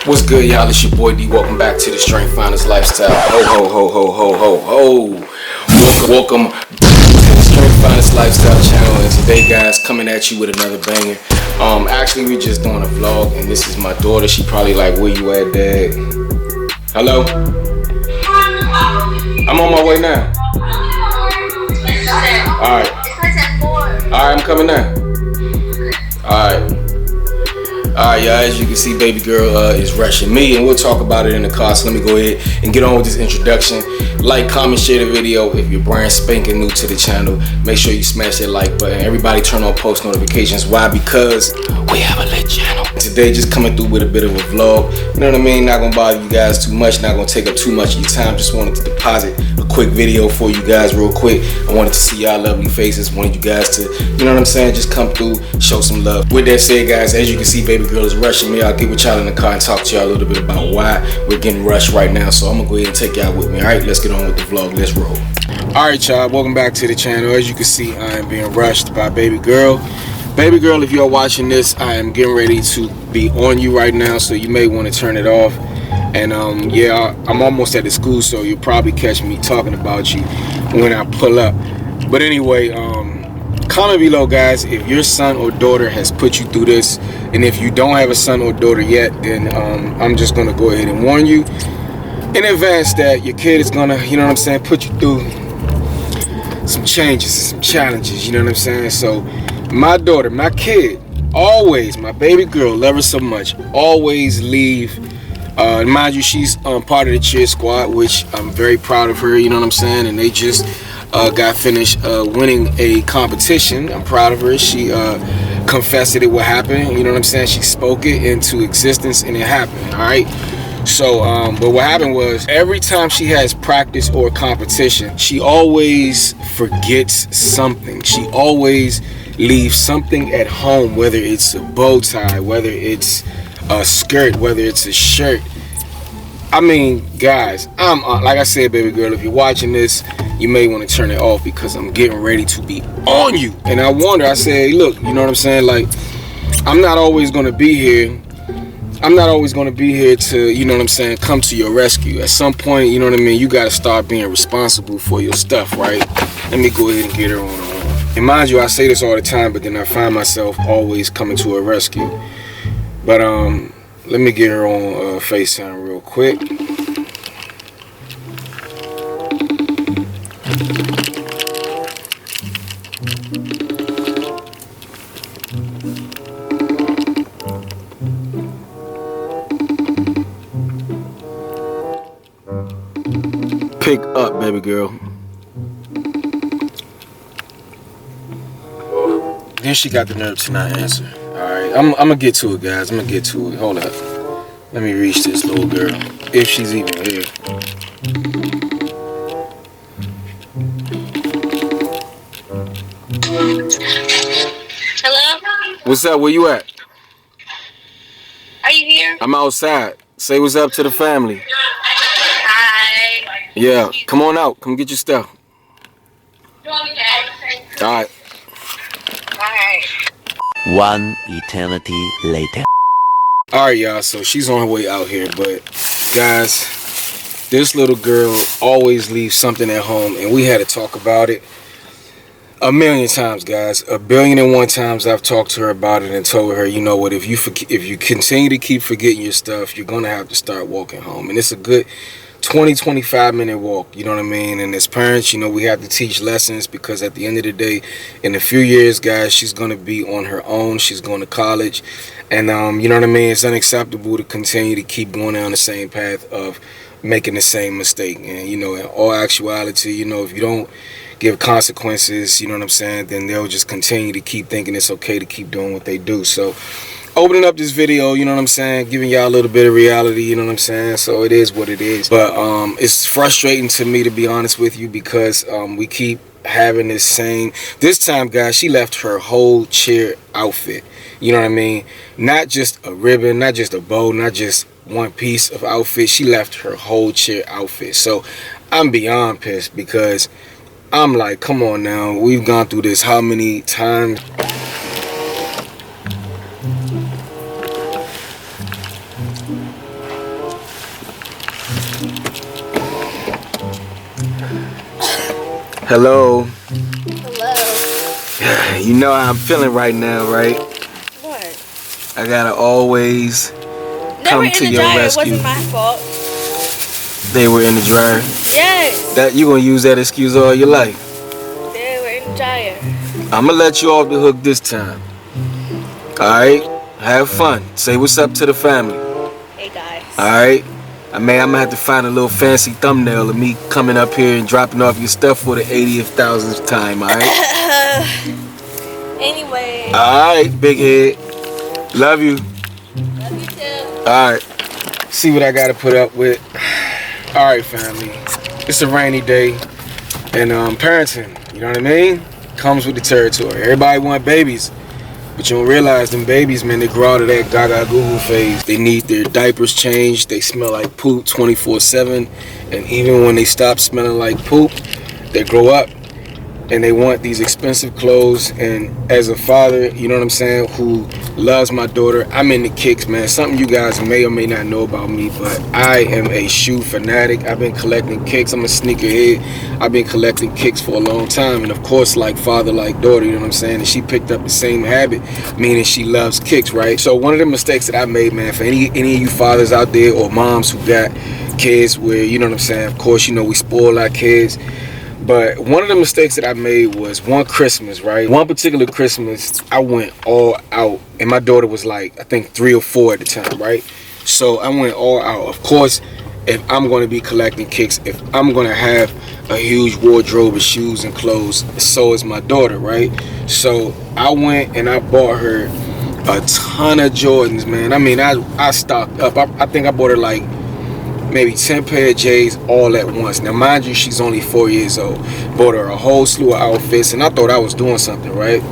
What's good, y'all? It's your boy D. Welcome back to the Strength Finders Lifestyle. Ho, ho, ho, ho, ho, ho, ho. Welcome back to the Strength Finders Lifestyle channel. And today, guys, coming at you with another banger. Actually, we're just doing a vlog, and this is my daughter. She probably like, where you at, Dad? Hello? I'm on my way now. Alright. Alright, I'm coming now. Alright. Alright, y'all, as you can see, baby girl is rushing me, and we'll talk about it in the car. So let me go ahead and get on with this introduction. Like, comment, share the video. If you're brand spanking new to the channel, make sure you smash that like button. Everybody turn on post notifications. Why? Because we have a lit channel. Today, just coming through with a bit of a vlog. You know what I mean? Not gonna bother you guys too much. Not gonna take up too much of your time. Just wanted to deposit a quick video for you guys real quick. I wanted to see y'all lovely faces. Wanted you guys to, you know what I'm saying, just come through, show some love. With that said, guys, as you can see, baby girl is rushing me. I'll get with y'all in the car and talk to y'all a little bit about why we're getting rushed right now. So I'm gonna go ahead and take y'all with me. All right, let's get on with the vlog. Let's roll. All right, y'all, welcome back to the channel. As you can see, I am being rushed by baby girl. Baby girl, if you're watching this, I am getting ready to be on you right now, so you may want to turn it off. And yeah, I'm almost at the school, so you'll probably catch me talking about you when I pull up. But anyway, comment below, guys, if your son or daughter has put you through this, and if you don't have a son or daughter yet, then I'm just gonna go ahead and warn you in advance that your kid is gonna, you know what I'm saying, put you through some changes, some challenges, you know what I'm saying. So my daughter, my kid, always, my baby girl, love her so much, always leave. Mind you, she's part of the cheer squad, which I'm very proud of her, you know what I'm saying. And they just got finished winning a competition. I'm proud of her. She confessed that it would happen, you know what I'm saying. She spoke it into existence, and it happened. All right. So, but what happened was, every time she has practice or competition, she always forgets something. She always leaves something at home, whether it's a bow tie, whether it's a skirt, whether it's a shirt. I mean, guys, I'm like I said, baby girl, if you're watching this, you may want to turn it off, because I'm getting ready to be on you. And I wonder, I say, look, you know what I'm saying, like, I'm not always going to be here. I'm not always going to be here to, you know what I'm saying, come to your rescue. At some point, you know what I mean, you got to start being responsible for your stuff, right? Let me go ahead and get her on. And mind you, I say this all the time, but then I find myself always coming to her rescue. But let me get her on FaceTime real quick. Pick up, baby girl. Then she got the nerve to not answer. Alright, I'm gonna get to it, guys. I'm gonna get to it. Hold up. Let me reach this little girl, if she's even here. Hello? What's up? Where you at? Are you here? I'm outside. Say what's up to the family. Hi. Yeah, come on out. Come get your stuff. Okay. Alright. Alright. One eternity later. Alright, y'all, so she's on her way out here, but guys, this little girl always leaves something at home, and we had to talk about it a million times, guys. 1,000,001 times I've talked to her about it and told her, you know what, if you continue to keep forgetting your stuff, you're gonna have to start walking home. And it's a good 20-25 minute walk, you know what I mean. And as parents, you know, we have to teach lessons, because at the end of the day, in a few years, guys, she's going to be on her own. She's going to college, and you know what I mean, it's unacceptable to continue to keep going down the same path of making the same mistake. And you know, in all actuality, you know, if you don't give consequences, you know what I'm saying, then they'll just continue to keep thinking it's okay to keep doing what they do. So opening up this video, you know what I'm saying, giving y'all a little bit of reality, you know what I'm saying. So it is what it is. But it's frustrating to me, to be honest with you, because we keep having this same. This time, guys, she left her whole cheer outfit, you know what I mean, not just a ribbon, not just a bow, not just one piece of outfit. She left her whole cheer outfit. So I'm beyond pissed, because I'm like, come on now, we've gone through this how many times? Hello. Hello. You know how I'm feeling right now, right? What? I gotta always come to your rescue. It wasn't my fault. They were in the dryer. Yes. That you gonna use that excuse all your life. They were in the dryer. I'ma let you off the hook this time. Alright? Have fun. Say what's up to the family. Hey guys. Alright? I'm gonna have to find a little fancy thumbnail of me coming up here and dropping off your stuff for the 80,000th time, alright? Anyway. Alright, big head. Love you. Love you too. Alright. See what I gotta put up with. Alright, family. It's a rainy day. And parenting, you know what I mean? Comes with the territory. Everybody want babies. But you don't realize them babies, man, they grow out of that gaga goo phase. They need their diapers changed. They smell like poop 24/7. And even when they stop smelling like poop, they grow up and they want these expensive clothes. And as a father, you know what I'm saying, who loves my daughter, I'm into kicks, man. Something you guys may or may not know about me, but I am a shoe fanatic. I've been collecting kicks. I'm a sneakerhead. I've been collecting kicks for a long time. And of course, like father, like daughter, you know what I'm saying? And she picked up the same habit, meaning she loves kicks, right? So one of the mistakes that I made, man, for any of you fathers out there or moms who got kids where, you know what I'm saying, of course, you know, we spoil our kids. But one of the mistakes that I made was one Christmas, right? One particular Christmas, I went all out. And my daughter was like, I think 3 or 4 at the time, right? So I went all out. Of course, if I'm going to be collecting kicks, if I'm going to have a huge wardrobe of shoes and clothes, so is my daughter, right? So I went and I bought her a ton of Jordans, man. I mean, I stocked up. I think I bought her like maybe 10 pair of J's all at once. Now, mind you, she's only 4 years old. Bought her a whole slew of outfits, and I thought I was doing something, right?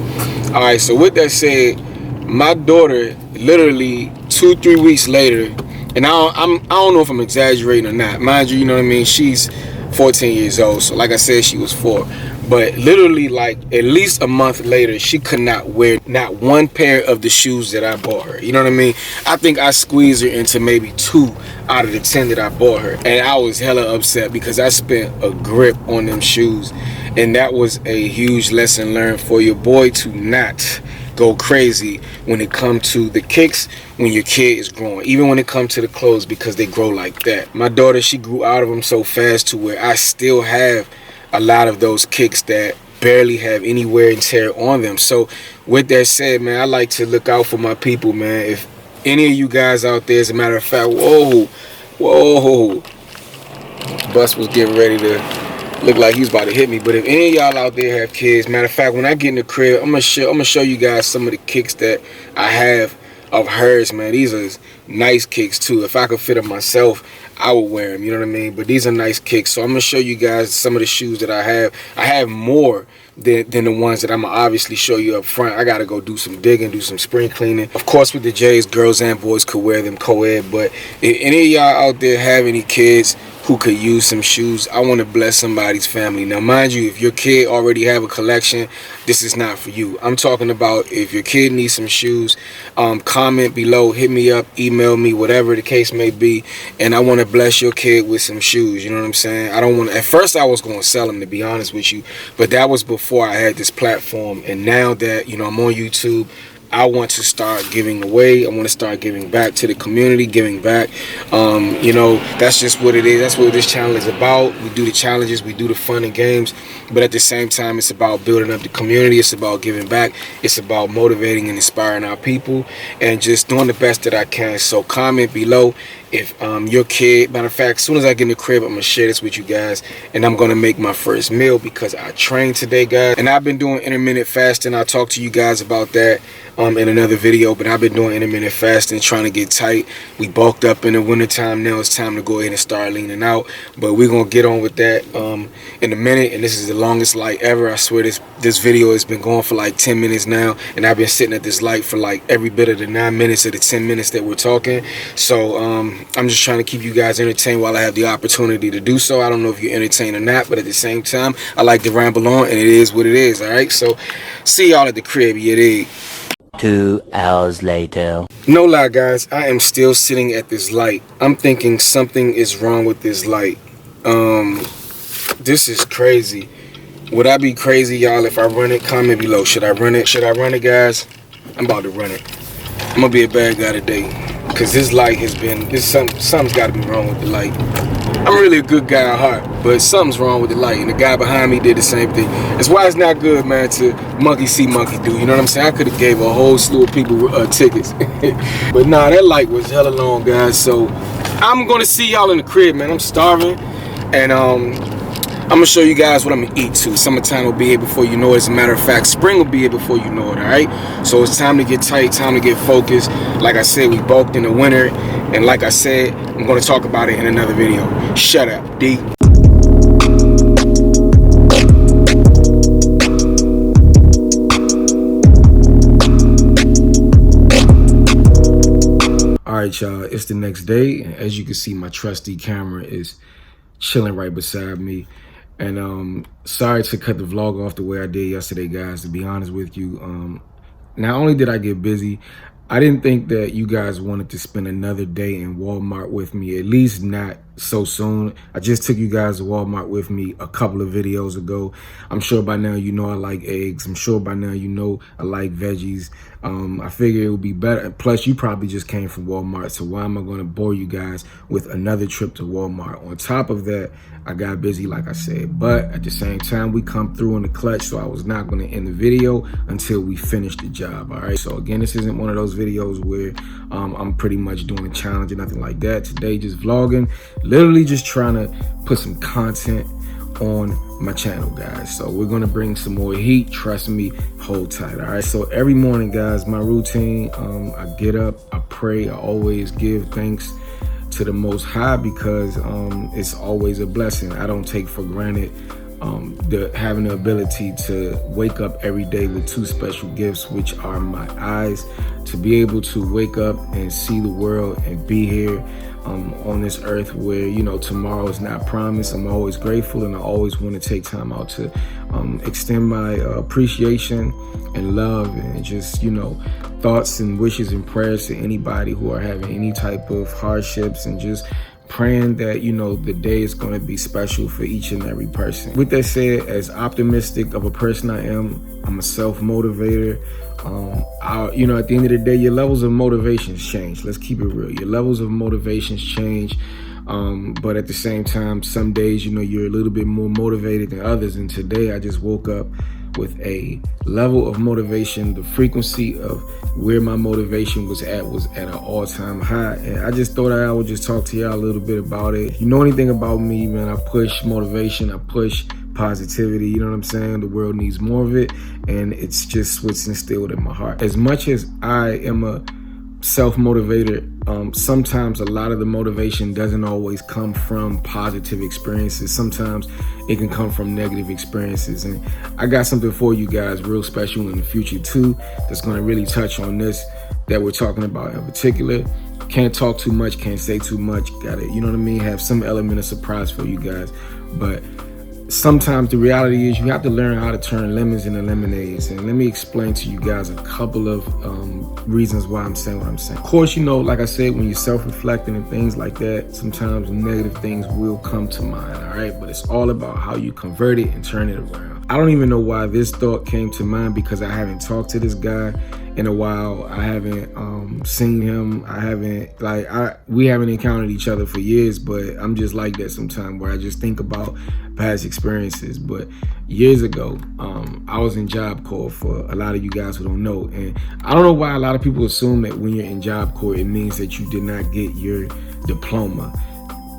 All right, so with that said, my daughter, literally 2-3 weeks later, and I don't know if I'm exaggerating or not. Mind you, you know what I mean? She's 14 years old, so like I said, she was 4. But literally, like, at least a month later, she could not wear not one pair of the shoes that I bought her. You know what I mean? I think I squeezed her into maybe 2 out of the 10 that I bought her. And I was hella upset because I spent a grip on them shoes. And that was a huge lesson learned for your boy to not go crazy when it comes to the kicks when your kid is growing, even when it comes to the clothes, because they grow like that. My daughter, she grew out of them so fast to where I still have a lot of those kicks that barely have any wear and tear on them. So with that said, man, I like to look out for my people, man. If any of you guys out there, as a matter of fact, whoa, bus was getting ready to look like he was about to hit me. But if any of y'all out there have kids, matter of fact, when I get in the crib, I'm gonna show you guys some of the kicks that I have of hers, man. These are nice kicks too. If I could fit them myself, I would wear them, you know what I mean? But these are nice kicks. So I'm gonna show you guys some of the shoes that I have. I have more than the ones that I'm gonna obviously show you up front. I gotta go do some digging, do some spring cleaning. Of course, with the J's, girls and boys could wear them co-ed. But if any of y'all out there have any kids who could use some shoes, I want to bless somebody's family. Now, mind you, if your kid already have a collection, this is not for you. I'm talking about if your kid needs some shoes, comment below, hit me up, email me, whatever the case may be, and I want to bless your kid with some shoes. You know what I'm saying? I don't want to, at first I was going to sell them, to be honest with you, but that was before I had this platform. And now that, you know, I'm on YouTube, I want to start giving away. I want to start giving back to the community, giving back. You know, that's just what it is. That's what this channel is about. We do the challenges, we do the fun and games, but at the same time, it's about building up the community. It's about giving back. It's about motivating and inspiring our people and just doing the best that I can. So comment below if your kid, matter of fact, as soon as I get in the crib, I'm gonna share this with you guys, and I'm gonna make my first meal because I trained today, guys, and I've been doing intermittent fasting. I'll talk to you guys about that in another video, but I've been doing intermittent fasting, trying to get tight. We bulked up in the wintertime. Now it's time to go ahead and start leaning out, but we're gonna get on with that in a minute. And this is the longest light ever. I swear this video has been going for like 10 minutes now, and I've been sitting at this light for like every bit of the 9 minutes of the 10 minutes that we're talking. So I'm just trying to keep you guys entertained while I have the opportunity to do so. I don't know if you're entertained or not, but at the same time, I like to ramble on, and it is what it is. All right, so see y'all at the crib. Yeah, dig. 2 hours later. No lie, guys, I am still sitting at this light. I'm thinking something is wrong with this light. This is crazy. Would I be crazy, y'all, if I run it? Comment below. Should I run it? Should I run it, guys? I'm about to run it. I'm gonna be a bad guy today, cause this light has been. Something's got to be wrong with the light. I'm really a good guy at heart, but something's wrong with the light, and the guy behind me did the same thing. That's why it's not good, man, to monkey see, monkey do. You know what I'm saying? I could have gave a whole slew of people tickets, but nah, that light was hella long, guys. So I'm gonna see y'all in the crib, man. I'm starving, and I'm gonna show you guys what I'm gonna eat too. Summertime will be here before you know it. As a matter of fact, spring will be here before you know it, all right? So it's time to get tight, time to get focused. Like I said, we bulked in the winter, and like I said, I'm gonna talk about it in another video. Shut up, D. All right, y'all, it's the next day, and as you can see, my trusty camera is chilling right beside me. And sorry to cut the vlog off the way I did yesterday, guys. To be honest with you, not only did I get busy, I didn't think that you guys wanted to spend another day in Walmart with me, at least not so soon. I just took you guys to Walmart with me a couple of videos ago. I'm sure by now you know I like eggs. I'm sure by now you know I like veggies. I figured it would be better. Plus, you probably just came from Walmart, so why am I going to bore you guys with another trip to Walmart? On top of that, I got busy, like I said, but at the same time, we come through in the clutch, so I was not going to end the video until we finished the job, all right? So again, this isn't one of those videos where I'm pretty much doing a challenge or nothing like that. Today, just vlogging, literally just trying to put some content on my channel, guys. So we're gonna bring some more heat, trust me, hold tight. All right, so every morning, guys, my routine, I get up, I pray, I always give thanks to the Most High, because it's always a blessing. I don't take for granted having the ability to wake up every day with two special gifts, which are my eyes, to be able to wake up and see the world and be here on this earth where, you know, tomorrow is not promised. I'm always grateful, and I always want to take time out to extend my appreciation and love and just, you know, thoughts and wishes and prayers to anybody who are having any type of hardships, and just praying that, you know, the day is going to be special for each and every person. With that said, as optimistic of a person I am, I'm a self-motivator. You know, at the end of the day, your levels of motivations change. Let's keep it real. Your levels of motivations change. But at the same time, some days, you know, you're a little bit more motivated than others. And today I just woke up with a level of motivation. The frequency of where my motivation was at an all-time high. And I just thought I would just talk to y'all a little bit about it. If you know anything about me, man, I push motivation, I push positivity, you know what I'm saying? The world needs more of it, and it's just what's instilled in my heart. As much as I am a self-motivator, sometimes a lot of the motivation doesn't always come from positive experiences. Sometimes it can come from negative experiences, and I got something for you guys real special in the future too, that's going to really touch on this that we're talking about in particular. Can't talk too much, can't say too much, gotta, you know what I mean, have some element of surprise for you guys. But sometimes the reality is you have to learn how to turn lemons into lemonades. And let me explain to you guys a couple of reasons why I'm saying what I'm saying. Of course, you know, like I said, when you're self-reflecting and things like that, sometimes negative things will come to mind, all right? But it's all about how you convert it and turn it around. I don't even know why this thought came to mind, because I haven't talked to this guy in a while. I haven't seen him. We haven't encountered each other for years, but I'm just like that sometimes, where I just think about past experiences. But years ago, I was in Job Corps, for a lot of you guys who don't know. And I don't know why a lot of people assume that when you're in Job Corps, it means that you did not get your diploma.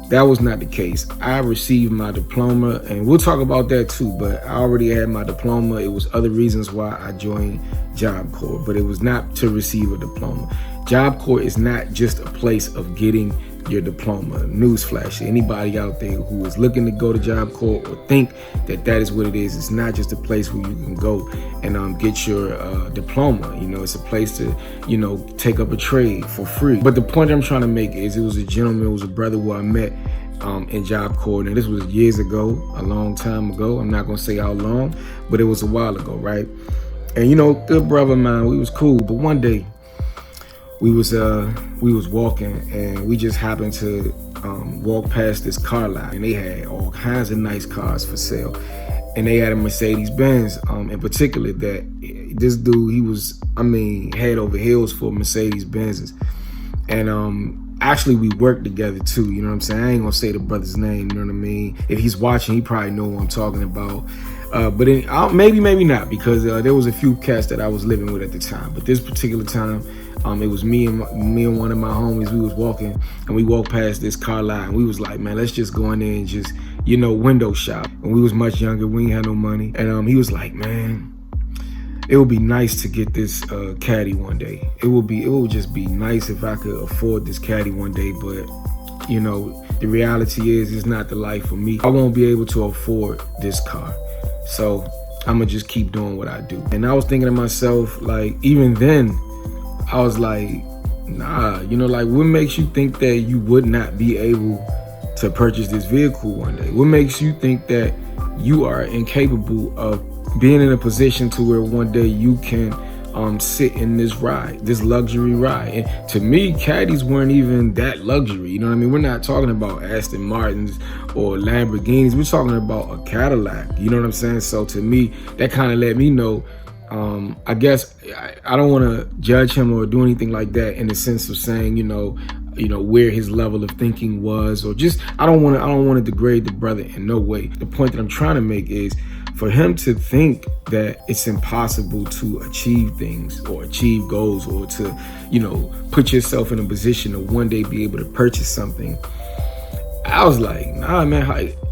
That was not the case. I received my diploma, and we'll talk about that too, but I already had my diploma. It was other reasons why I joined Job Corps, but it was not to receive a diploma. Job Corps is not just a place of getting your diploma. Newsflash, anybody out there who is looking to go to Job Corps or think that that is what it is, it's not just a place where you can go and get your diploma. You know, it's a place to, you know, take up a trade for free. But the point I'm trying to make is, it was a gentleman, it was a brother who I met in Job Corps. And this was years ago, a long time ago. I'm not gonna say how long, but it was a while ago, right? And you know, good brother of mine, we was cool. But one day we was walking, and we just happened to walk past this car lot, and they had all kinds of nice cars for sale. and they had a Mercedes Benz in particular that this dude, he was, I mean, head over heels for Mercedes Benzes. And actually we worked together too, you know what I'm saying? I ain't gonna say the brother's name, you know what I mean? If he's watching, he probably know what I'm talking about. But maybe not, because there was a few cats that I was living with at the time. But this particular time, it was me and one of my homies. We was walking, and we walked past this car lot, and we was like, man, let's just go in there and just, you know, window shop. And we was much younger, we ain't had no money. And he was like, man, it would be nice to get this caddy one day. It would just be nice if I could afford this caddy one day, but you know, the reality is it's not the life for me. I won't be able to afford this car. So I'm gonna just keep doing what I do. And I was thinking to myself, like, even then, I was like, nah, you know, like, what makes you think that you would not be able to purchase this vehicle one day? What makes you think that you are incapable of being in a position to where one day you can sit in this ride, this luxury ride? And to me, caddies weren't even that luxury. You know what I mean? We're not talking about Aston Martins or Lamborghinis. We're talking about a Cadillac. You know what I'm saying? So to me, that kind of let me know, I guess I don't want to judge him or do anything like that in the sense of saying, you know, where his level of thinking was, or just, I don't want to degrade the brother in no way. The point that I'm trying to make is, for him to think that it's impossible to achieve things or achieve goals, or to, you know, put yourself in a position to one day be able to purchase something, I was like, nah, man,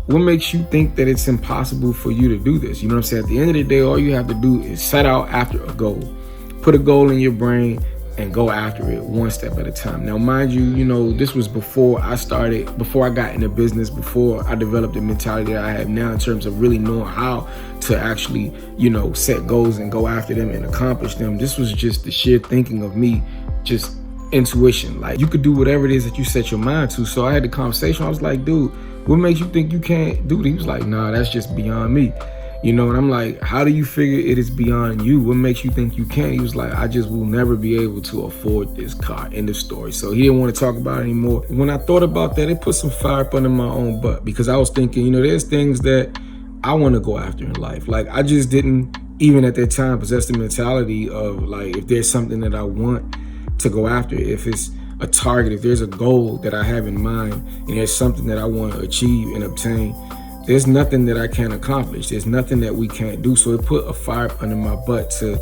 what makes you think that it's impossible for you to do this? You know what I'm saying? At the end of the day, all you have to do is set out after a goal. Put a goal in your brain and go after it one step at a time. Now, mind you, you know, this was before I got into business, before I developed the mentality that I have now in terms of really knowing how to actually, you know, set goals and go after them and accomplish them. This was just the sheer thinking of me, just intuition. Like, you could do whatever it is that you set your mind to. So I had the conversation. I was like, dude, what makes you think you can't do it? He was like, nah, that's just beyond me. You know, and I'm like, how do you figure it is beyond you? What makes you think you can? He was like, I just will never be able to afford this car. End of story. So he didn't want to talk about it anymore. When I thought about that, it put some fire up under my own butt, because I was thinking, you know, there's things that I want to go after in life. Like, I just didn't, even at that time, possess the mentality of, like, if there's something that I want to go after, if it's a target, if there's a goal that I have in mind, and there's something that I want to achieve and obtain, there's nothing that I can't accomplish. There's nothing that we can't do. So it put a fire under my butt to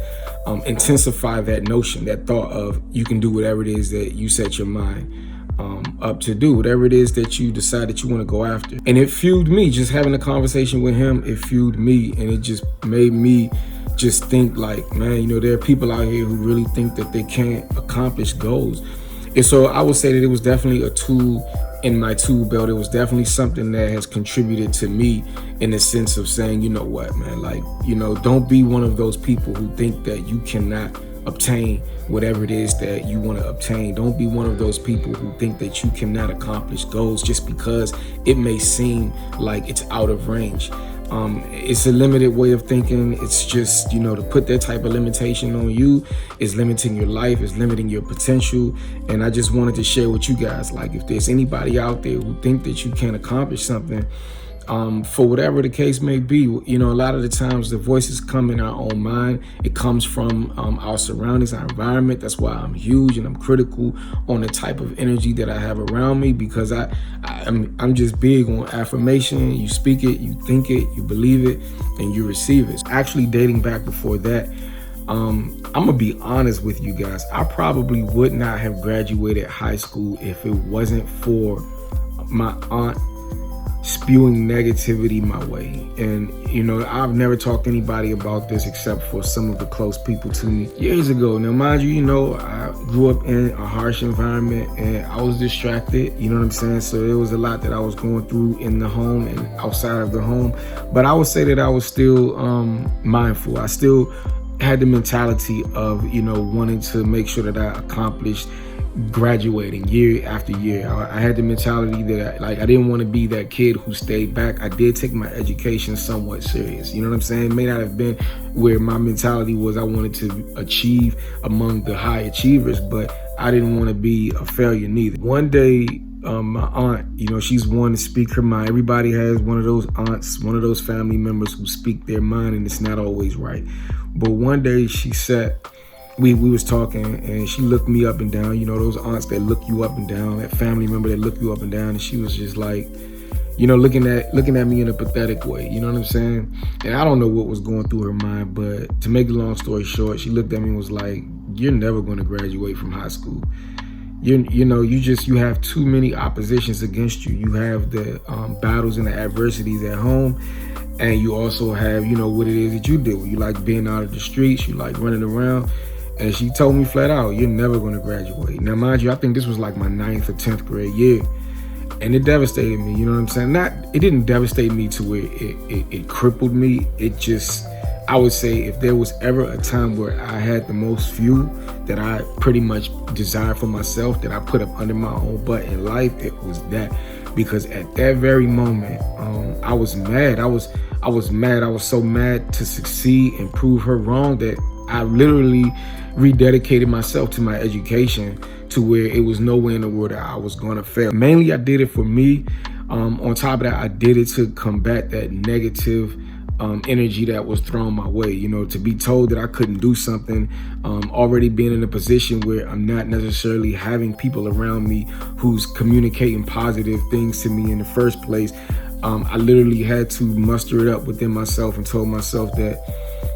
intensify that notion, that thought of you can do whatever it is that you set your mind up to do, whatever it is that you decide that you want to go after. And it fueled me. Just having a conversation with him, it fueled me, and it just made me just think like, man, you know, there are people out here who really think that they can't accomplish goals. And so I would say that it was definitely a tool in my tool belt. It was definitely something that has contributed to me in the sense of saying, you know what, man, like, you know, don't be one of those people who think that you cannot obtain whatever it is that you want to obtain. Don't be one of those people who think that you cannot accomplish goals just because it may seem like it's out of range. It's a limited way of thinking. It's just, you know, to put that type of limitation on you is limiting your life, is limiting your potential. And I just wanted to share with you guys, like, if there's anybody out there who think that you can't accomplish something, for whatever the case may be, you know, a lot of the times the voices come in our own mind. It comes from our surroundings, our environment. That's why I'm huge and I'm critical on the type of energy that I have around me, because I'm just big on affirmation. You speak it, you think it, you believe it, and you receive it. Actually, dating back before that, I'm gonna be honest with you guys. I probably would not have graduated high school if it wasn't for my aunt spewing negativity my way. And, you know, I've never talked to anybody about this except for some of the close people to me years ago. Now, mind you, you know, I grew up in a harsh environment and I was distracted, you know what I'm saying? So there was a lot that I was going through in the home and outside of the home. But I would say that I was still mindful. I still had the mentality of, you know, wanting to make sure that I accomplished graduating year after year. I had the mentality that I didn't want to be that kid who stayed back. I did take my education somewhat serious. You know what I'm saying? It may not have been where my mentality was I wanted to achieve among the high achievers, but I didn't want to be a failure neither. One day my aunt, you know, she's one to speak her mind. Everybody has one of those aunts, one of those family members who speak their mind, and it's not always right. But one day she said, we was talking, and she looked me up and down, you know, those aunts that look you up and down, that family member that look you up and down, and she was just like, you know, looking at me in a pathetic way, you know what I'm saying? And I don't know what was going through her mind, but to make the long story short, she looked at me and was like, you're never going to graduate from high school. You have too many oppositions against you. You have the battles and the adversities at home, and you also have, you know, what it is that you do. You like being out of the streets, you like running around. And she told me flat out, you're never going to graduate. Now, mind you, I think this was like my 9th or 10th grade year. And it devastated me, you know what I'm saying? It didn't devastate me to where it crippled me. It just, I would say if there was ever a time where I had the most fuel that I pretty much desired for myself, that I put up under my own butt in life, it was that. Because at that very moment, I was mad. I was mad. I was so mad to succeed and prove her wrong that I literally rededicated myself to my education, to where it was nowhere in the world that I was going to fail. Mainly, I did it for me. On top of that, I did it to combat that negative energy that was thrown my way. You know, to be told that I couldn't do something, already being in a position where I'm not necessarily having people around me who's communicating positive things to me in the first place. I literally had to muster it up within myself and told myself that,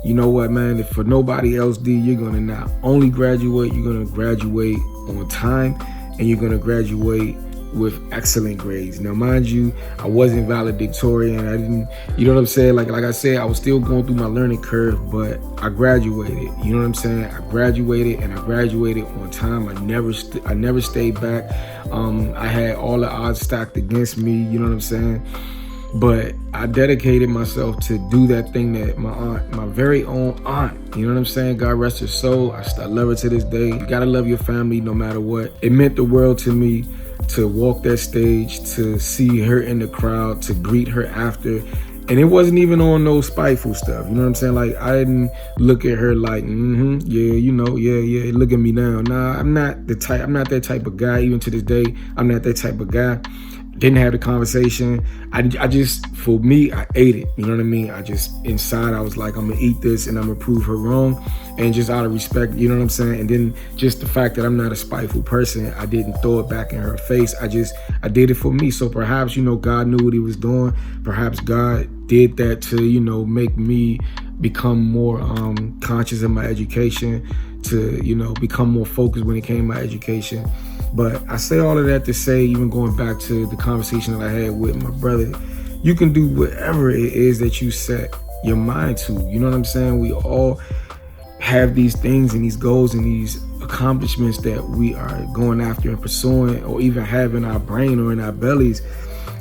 you know what, man, if for nobody else did, you're gonna not only graduate, you're gonna graduate on time, and you're gonna graduate with excellent grades. Now, mind you, I wasn't valedictorian. I didn't, you know what I'm saying? Like I said, I was still going through my learning curve, but I graduated. You know what I'm saying? I graduated, and I graduated on time. I never stayed back. I had all the odds stacked against me. You know what I'm saying? But I dedicated myself to do that thing that my aunt, my very own aunt, you know what I'm saying? God rest her soul. I love her to this day. You gotta love your family no matter what. It meant the world to me to walk that stage, to see her in the crowd, to greet her after. And it wasn't even on no spiteful stuff. You know what I'm saying? Like, I didn't look at her like, yeah, you know, yeah, look at me now. Nah, I'm not that type of guy. Even to this day, I'm not that type of guy. Didn't have the conversation. I just, for me, I ate it. You know what I mean? I just, inside, I was like, I'm gonna eat this and I'm gonna prove her wrong. And just out of respect, you know what I'm saying? And then just the fact that I'm not a spiteful person, I didn't throw it back in her face. I did it for me. So perhaps, you know, God knew what he was doing. Perhaps God did that to, you know, make me become more conscious of my education, to, you know, become more focused when it came to my education. But I say all of that to say, even going back to the conversation that I had with my brother, you can do whatever it is that you set your mind to. You know what I'm saying? We all have these things and these goals and these accomplishments that we are going after and pursuing, or even have in our brain or in our bellies.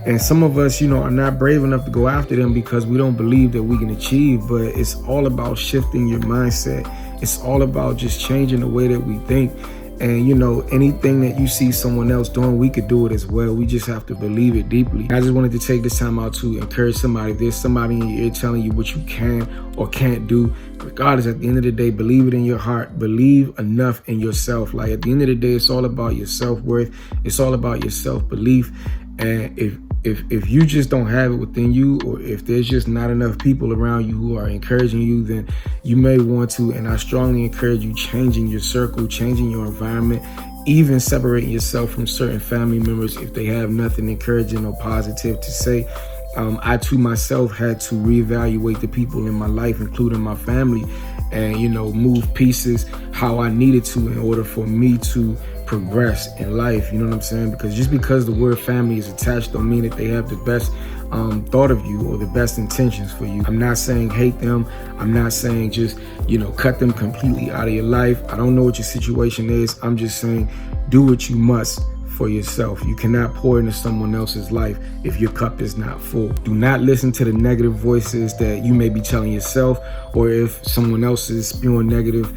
And some of us, you know, are not brave enough to go after them because we don't believe that we can achieve. But it's all about shifting your mindset. It's all about just changing the way that we think. And, you know, anything that you see someone else doing, we could do it as well. We just have to believe it deeply. I just wanted to take this time out to encourage somebody. If there's somebody in your ear telling you what you can or can't do, regardless, at the end of the day, believe it in your heart. Believe enough in yourself. Like, at the end of the day, it's all about your self-worth. It's all about your self-belief. And if you just don't have it within you, or if there's just not enough people around you who are encouraging you, then you may want to, and I strongly encourage you, changing your circle, changing your environment, even separating yourself from certain family members if they have nothing encouraging or positive to say. I too myself had to reevaluate the people in my life, including my family, and, you know, move pieces how I needed to in order for me to progress in life. You know what I'm saying? Because just because the word family is attached don't mean that they have the best thought of you or the best intentions for you. I'm not saying hate them. I'm not saying just, you know, cut them completely out of your life. I don't know what your situation is. I'm just saying do what you must for yourself. You cannot pour into someone else's life if your cup is not full. Do not listen to the negative voices that you may be telling yourself, or if someone else is spewing negative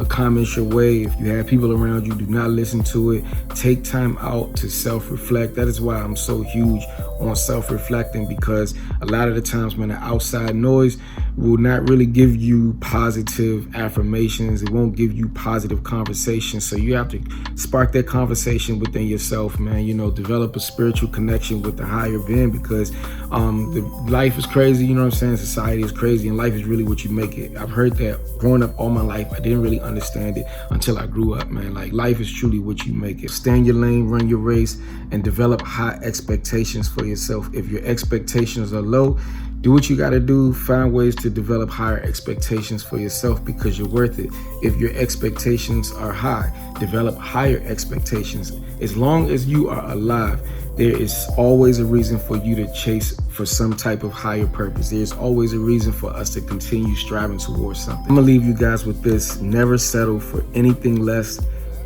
comments your way. If you have people around you, do not listen to it. Take time out to self-reflect. That is why I'm so huge on self-reflecting, because a lot of the times, man, the outside noise will not really give you positive affirmations. It won't give you positive conversations. So you have to spark that conversation within yourself, man. You know, develop a spiritual connection with the higher being, because the life is crazy, you know what I'm saying? Society is crazy, and life is really what you make it. I've heard that growing up all my life. I didn't really understand it until I grew up, man. Like, life is truly what you make it. Stay in your lane, run your race, and develop high expectations for yourself. If your expectations are low, do what you gotta do. Find ways to develop higher expectations for yourself, because you're worth it. If your expectations are high, develop higher expectations. As long as you are alive, there is always a reason for you to chase for some type of higher purpose. There's always a reason for us to continue striving towards something. I'm gonna leave you guys with this. Never settle for anything less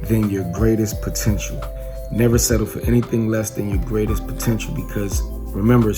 than your greatest potential. Never settle for anything less than your greatest potential, because remember,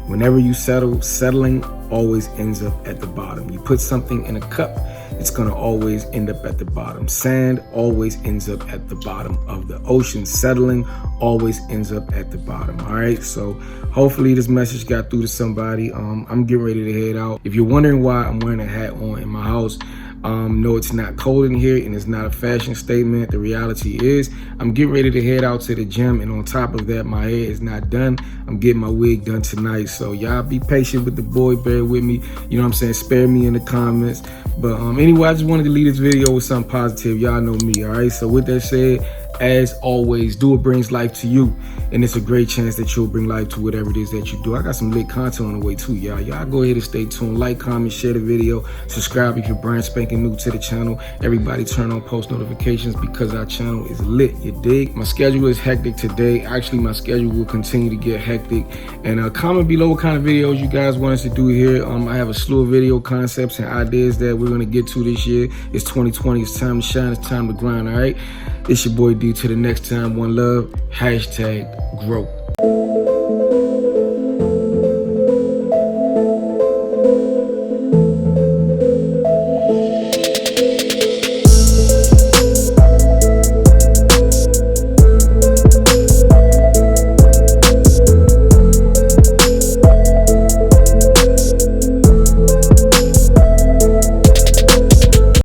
whenever you settling always ends up at the bottom. You put something in a cup, it's gonna always end up at the bottom. Sand always ends up at the bottom of the ocean. Settling always ends up at the bottom. All right, so hopefully this message got through to somebody. I'm getting ready to head out. If you're wondering why I'm wearing a hat on in my house, no, it's not cold in here, and it's not a fashion statement. The reality is I'm getting ready to head out to the gym, and on top of that, my hair is not done. I'm getting my wig done tonight. So y'all be patient with the boy, bear with me. You know what I'm saying? Spare me in the comments. But anyway, I just wanted to leave this video with something positive. Y'all know me, all right? So with that said, as always, do what brings life to you, and it's a great chance that you'll bring life to whatever it is that you do. I got some lit content on the way too, y'all. Y'all go ahead and stay tuned. Like, comment, share the video, subscribe if you're brand spanking new to the channel. Everybody turn on post notifications, because our channel is lit, you dig? My schedule is hectic today. Actually, my schedule will continue to get hectic. And comment below what kind of videos you guys want us to do here. I have a slew of video concepts and ideas that we're gonna get to this year. It's 2020, it's time to shine, it's time to grind, all right? It's your boy D. To the next time, one love, #grow.